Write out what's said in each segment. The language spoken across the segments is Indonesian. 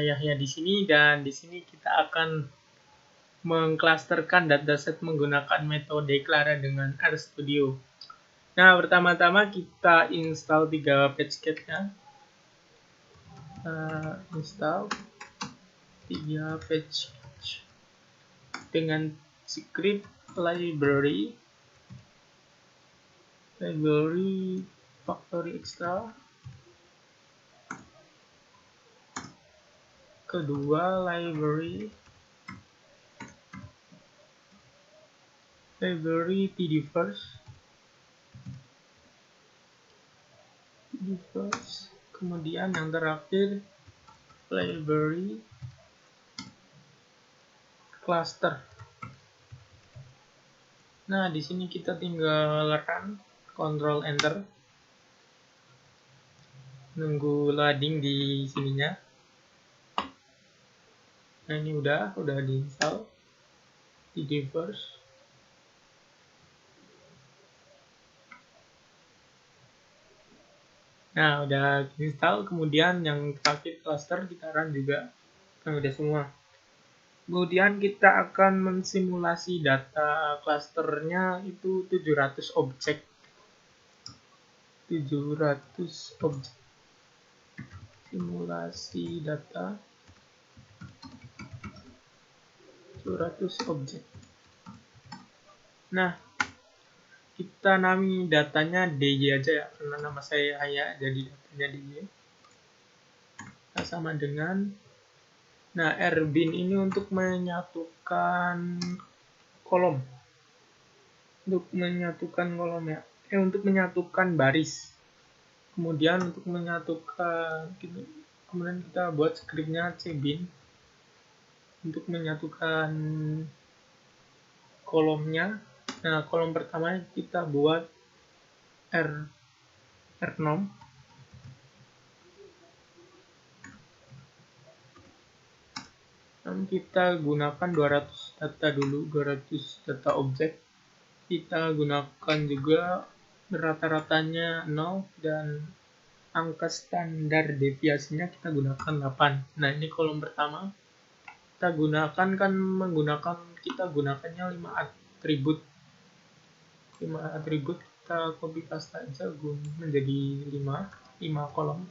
Yahya di sini, dan di sini kita akan mengklasterkan dataset menggunakan metode Clara dengan RStudio. Nah, pertama-tama kita install 3 patchkit-nya. Install 3 patch dengan script library factory extra. Kedua, library tdfirst. Kemudian yang terakhir, library cluster. Nah, di sini kita tinggal run, Ctrl Enter, nunggu loading di sininya. Nah, ini udah diinstal tdfirst. Nah, udah install. Kemudian yang terakhir cluster kita run juga. Nah, udah semua. Kemudian kita akan mensimulasi data clusternya itu 700 objek. 700 objek. Simulasi data 700 objek. Nah, kita nami datanya DJ aja ya, karena nama saya Yahya, jadi datanya DJ. Nah, sama dengan, nah, rbin ini untuk menyatukan kolom. Untuk menyatukan kolom ya. Untuk menyatukan baris. Kemudian untuk menyatukan, kemudian kita buat scriptnya cbin untuk menyatukan kolomnya. Nah, kolom pertama kita buat rnom. Dan kita gunakan 200 data dulu, 200 data objek. Kita gunakan juga rata-ratanya 0 dan angka standar deviasinya kita gunakan 8. Nah, ini kolom pertama. Kita gunakannya 5 atribut. 5 atribut kita copy paste aja menjadi 5 kolom.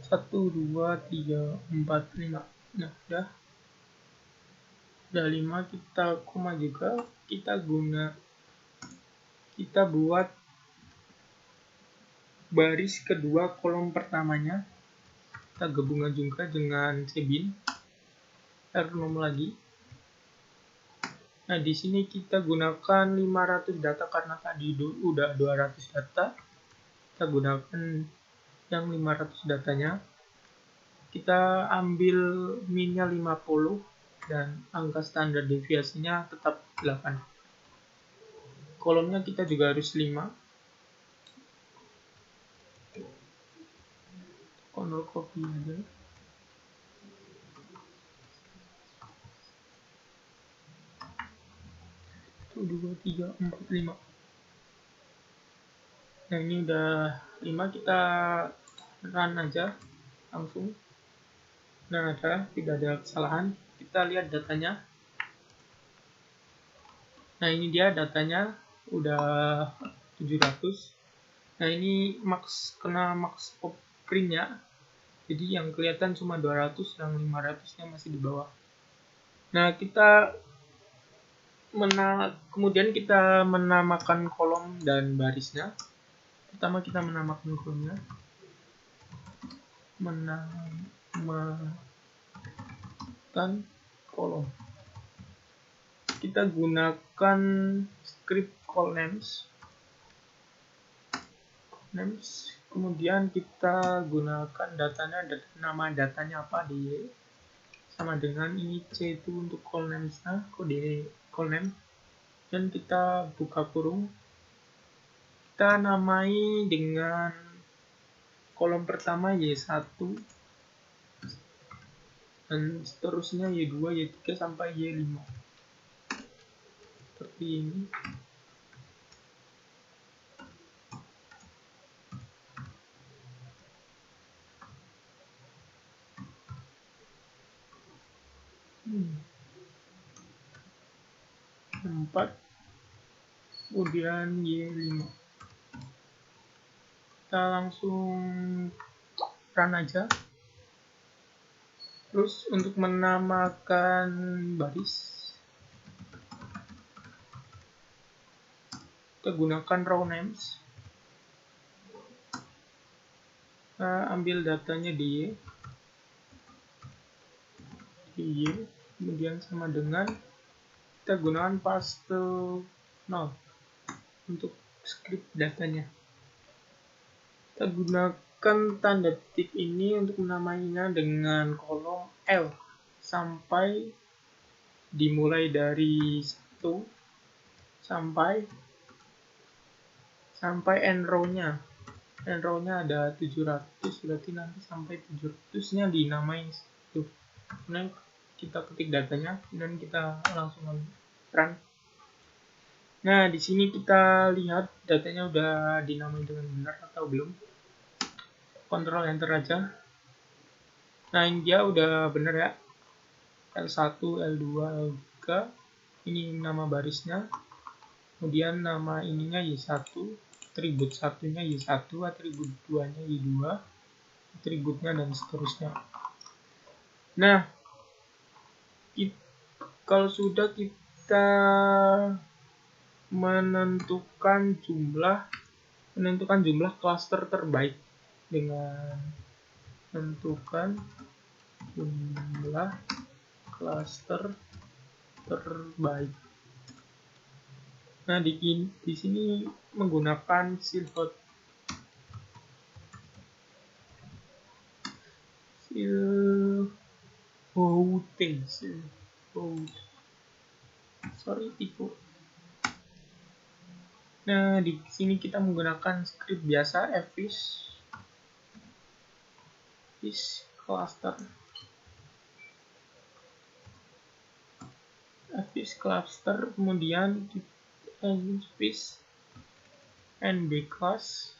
Satu, 2, 3, 4, 5. Nah, udah 5, kita koma juga. Kita buat baris kedua kolom pertamanya. Kita gabungan juga dengan cbin rnom lagi. Nah, di sini kita gunakan 500 data karena tadi udah 200 data. Kita gunakan yang 500 datanya. Kita ambil minnya 50 dan angka standar deviasinya tetap 8. Kolomnya kita juga harus 5. Ctrl copy aja. Itu 2, 3, 4, 5. Nah, ini udah 5, kita run aja langsung. Nah, tidak ada kesalahan. Kita lihat datanya. Nah, ini dia datanya udah 700. Nah, ini kena max of print-nya. Jadi yang kelihatan cuma 200, yang 500-nya masih di bawah. Nah, kemudian kita menamakan kolom dan barisnya. Pertama kita menamakan kolomnya. Menamakan kolom. Kita gunakan script callnames. Kemudian kita gunakan nama datanya apa, di sama dengan ini C itu untuk callnames-nya, kode callname. Dan kita buka kurung. Kita namai dengan kolom pertama Y1 dan seterusnya Y2, Y3 sampai Y5. seperti ini. Empat, kemudian Y5. Kita langsung run aja. Terus untuk menamakan baris, kita gunakan raw names. Kita ambil datanya di Y, kemudian sama dengan kita gunakan paste 0 untuk script datanya. Kita gunakan tanda titik ini untuk menamainya dengan kolom L sampai dimulai dari 1 sampai end row-nya. End row-nya ada 700, berarti nanti sampai 700-nya dinamain itu. Kemudian kita ketik datanya dan kita langsung run. Nah, di sini kita lihat datanya udah dinamai dengan benar atau belum. Ctrl enter aja. Nah, ini dia udah benar ya. L1, L2, L3. Ini nama barisnya. Kemudian nama ininya Y1, atribut satunya Y1, atribut 2-nya Y2, atributnya dan seterusnya. Nah, kalau sudah kita menentukan jumlah klaster terbaik dengan menentukan jumlah klaster terbaik. Nah, di sini menggunakan silhouette. Tipu. Nah, di sini kita menggunakan script biasa ffish cluster, kemudian ffish and because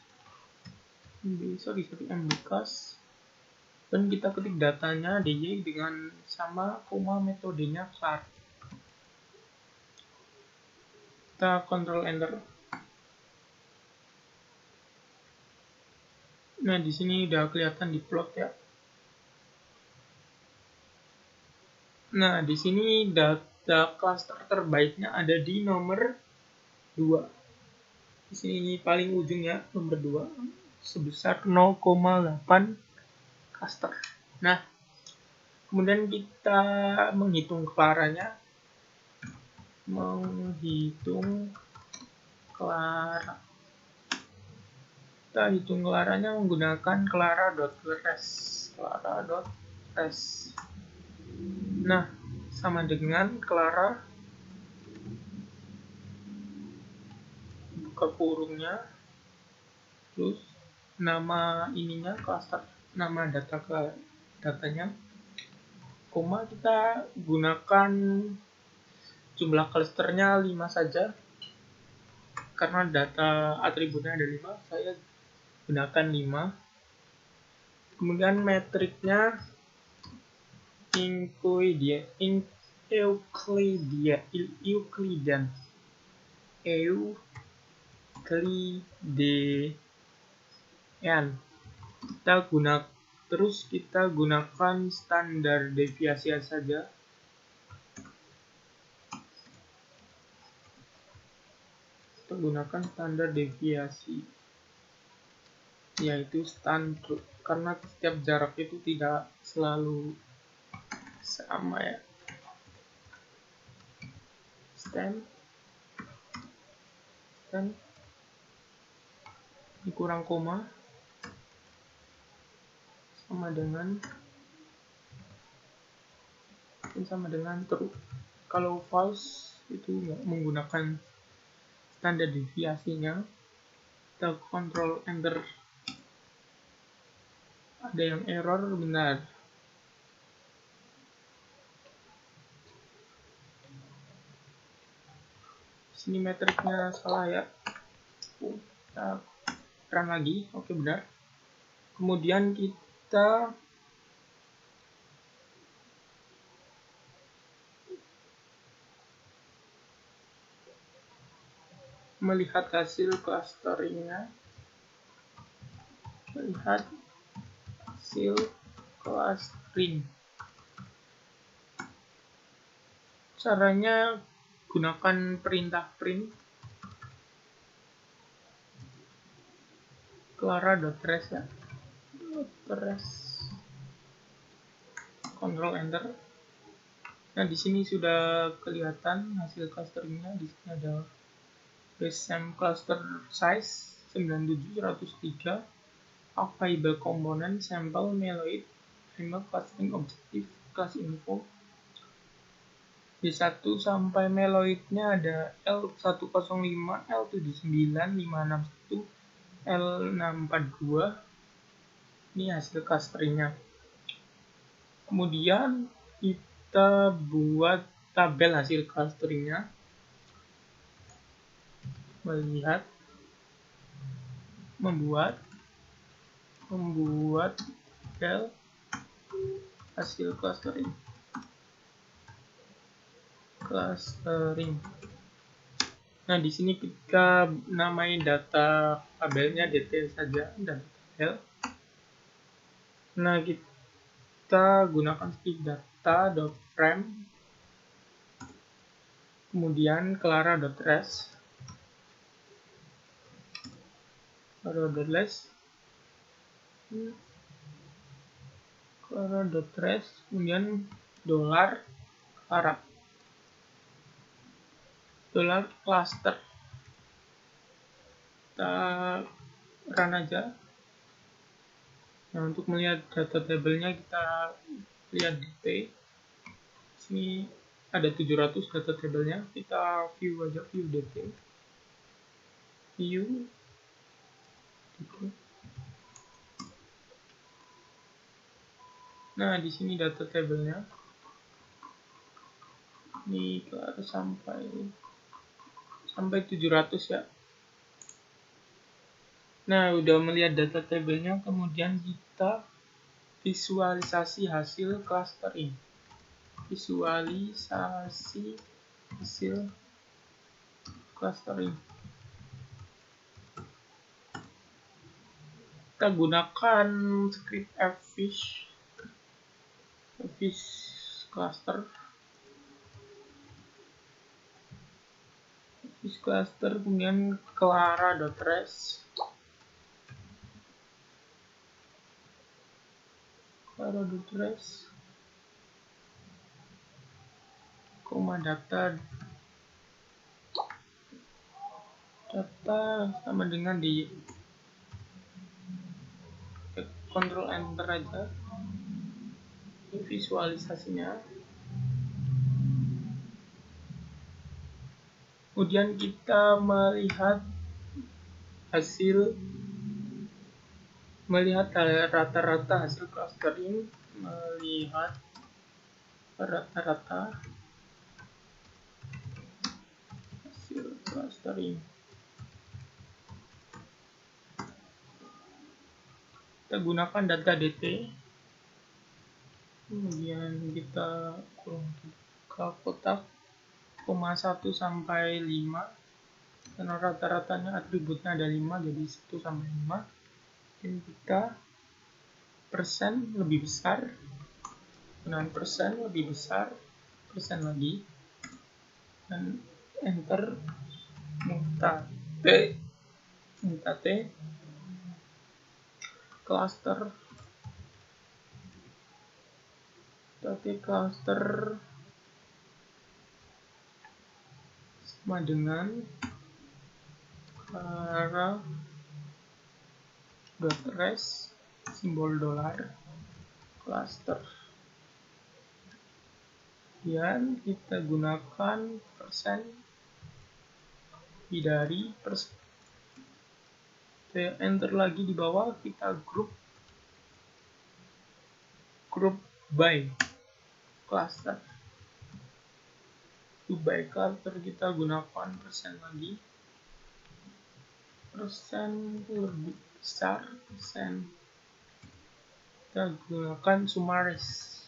dan kita ketik datanya dy dengan sama koma metodenya char. Kita Ctrl enter. Nah, di sini udah kelihatan di plot ya. Nah, di sini data cluster terbaiknya ada di nomor 2. Di sini paling ujung ya, nomor 2 sebesar 0,8 cluster. Nah, kemudian kita menghitung kelaranya. Kita hitung kelaranya menggunakan clara.res. Nah, sama dengan clara buka kurungnya, terus nama ininya cluster, nama datanya, koma kita gunakan jumlah clusternya 5 saja. Karena data atributnya ada 5, saya gunakan 5. Kemudian metriknya Euclidean. Kita gunakan standar deviasi saja. Kita gunakan standar deviasi, yaitu standard, karena setiap jarak itu tidak selalu sama ya. Stand dikurang koma sama dengan true. Kalau false itu nggak menggunakan standar deviasinya. Kita Ctrl enter. Ada yang error, benar. Sini metriknya salah ya. Kita run lagi. Oke, benar. Kemudian kita melihat hasil clusteringnya. Melihat hasil clustering. Caranya gunakan perintah print clara.res ya. .res. Ctrl Enter. Nah, di sini sudah kelihatan hasil clusteringnya. Di sini ada base cluster size 97103, available component, sample, meloid, framework, clustering objective, class info. D1 sampai meloidnya ada L105, L79, 561, L642. Ini hasil clusteringnya. Kemudian kita buat tabel hasil clusteringnya. Melihat, membuat tabel hasil clustering. Nah, di sini kita namai data tabelnya detail saja, dan tabel. Nah, kita gunakan script data.frame, kemudian clara.res, kemudian $Clara, $cluster. Kita run aja. Nah, untuk melihat data tabelnya kita lihat detail. Sini ada 700 data tabelnya. Kita view aja, view detail. View detail. Nah, di sini data tabelnya. Ini harus sampai 700 ya. Nah, udah melihat data tabelnya, kemudian kita visualisasi hasil clustering. Visualisasi hasil clustering. Kita gunakan script ffish cluster. Kemudian clara.res. Data sama dengan di Ctrl Enter aja. Ini visualisasinya. Kemudian kita melihat rata-rata hasil clustering, melihat rata-rata hasil clustering. Kita gunakan data dt, kemudian kita kurung ke kotak 1 sampai 5, karena rata-ratanya atributnya ada 5, jadi 1 sampai 5. Dan kita persen lebih besar, dengan persen lebih besar, persen lagi, dan enter, minta t, cluster sama dengan clara.res, simbol $, cluster. Dan kita gunakan persen dari persen. Enter lagi di bawah, kita group by cluster. To by cluster kita gunakan persen lagi. Persen lebih besar, persen kita gunakan summaries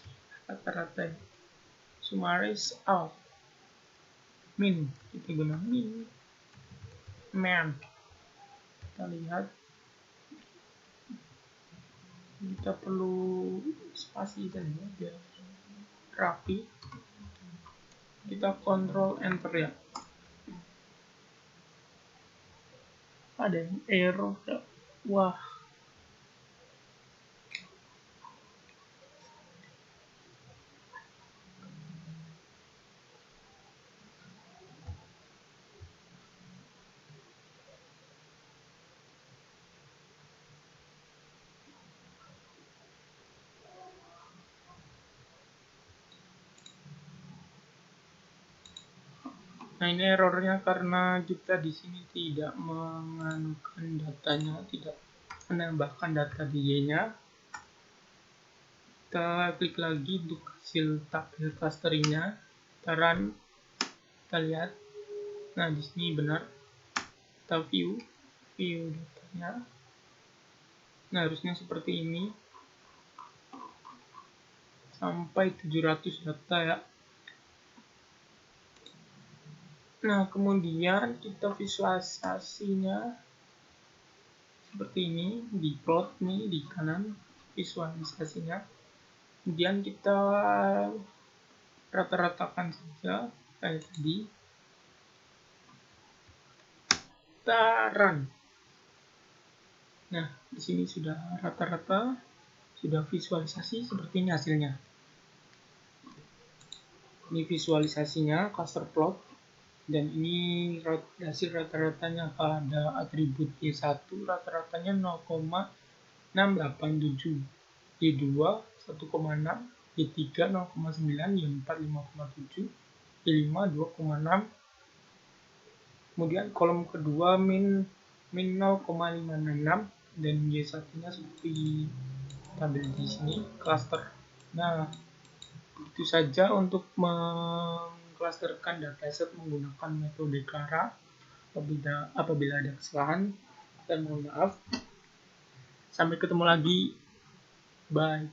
rata-rata. Summaries out. Min kita gunakan min. Man. Kita lihat. Kita perlu spasi saja biar rapi. Kita kontrol enter ya. Ada yang error ya. Wah. Nah, ini errornya karena kita di sini tidak menganukan datanya, tidak menambahkan data Y-nya. Kita klik lagi untuk hasil tabel clusteringnya. Kita run, kita lihat. Nah, di sini benar. Kita view datanya. Nah, harusnya seperti ini. Sampai 700 data ya. Nah, kemudian kita visualisasinya seperti ini, di plot nih di kanan visualisasinya. Kemudian kita rata-ratakan saja kayak tadi. Kita run. Nah, di sini sudah rata-rata, sudah visualisasi seperti ini hasilnya. Ini visualisasinya cluster plot. Dan ini hasil rata-ratanya pada atribut Y1 rata-ratanya 0,687, Y2 1,6, Y3 0,9, Y4 5,7, Y5 2,6. Kemudian kolom kedua min 0,566 dan Y1-nya seperti tabel di sini cluster. Nah, itu saja untuk mengklasterkan dataset menggunakan metode Clara. Apabila ada kesalahan, dan mohon maaf. Sampai ketemu lagi. Bye.